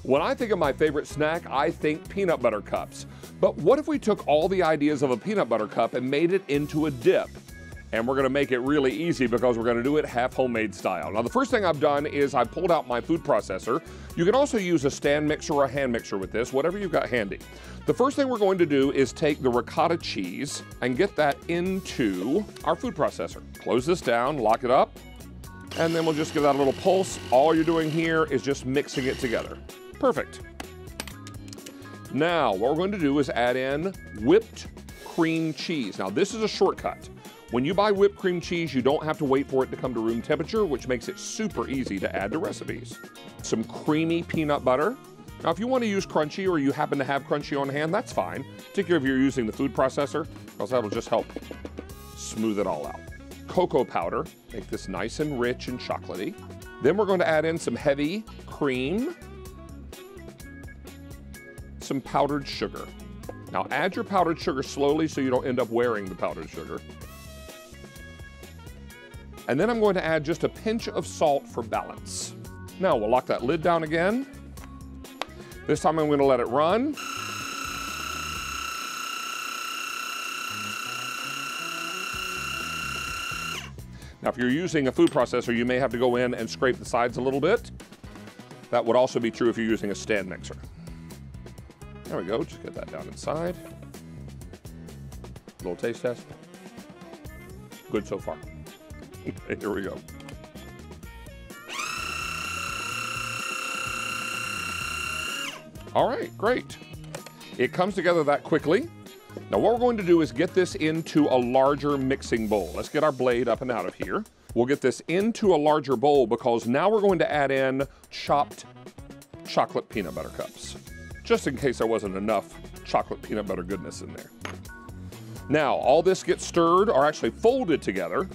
When I think of my favorite snack, I think peanut butter cups. But what if we took all the ideas of a peanut butter cup and made it into a dip? And we're gonna make it really easy because we're gonna do it half homemade style. Now, the first thing I've done is I pulled out my food processor. You can also use a stand mixer or a hand mixer with this, whatever you've got handy. The first thing we're going to do is take the ricotta cheese and get that into our food processor. Close this down, lock it up, and then we'll just give that a little pulse. All you're doing here is just mixing it together. Perfect. Now, what we're going to do is add in whipped cream cheese. Now, this is a shortcut. When you buy whipped cream cheese, you don't have to wait for it to come to room temperature, which makes it super easy to add to recipes. Some creamy peanut butter. Now, if you want to use crunchy or you happen to have crunchy on hand, that's fine, particularly if you're using the food processor, because that'll just help smooth it all out. Cocoa powder, make this nice and rich and chocolatey. Then we're going to add in some heavy cream, some powdered sugar. Now add your powdered sugar slowly so you don't end up wearing the powdered sugar. And then I'm going to add just a pinch of salt for balance. Now we'll lock that lid down again. This time I'm going to let it run. Now if you're using a food processor, you may have to go in and scrape the sides a little bit. That would also be true if you're using a stand mixer. There we go, just get that down inside. Little taste test. Good so far. Here we go. All right, great. It comes together that quickly. Now what we're going to do is get this into a larger mixing bowl. Let's get our blade up and out of here. We'll get this into a larger bowl because now we're going to add in chopped chocolate peanut butter cups, just in case there wasn't enough chocolate peanut butter goodness in there. Now, all this gets stirred, or actually folded together.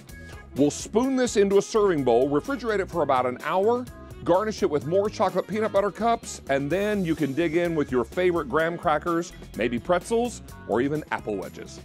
We'll spoon this into a serving bowl, refrigerate it for about an hour, garnish it with more chocolate peanut butter cups, and then you can dig in with your favorite graham crackers, maybe pretzels, or even apple wedges.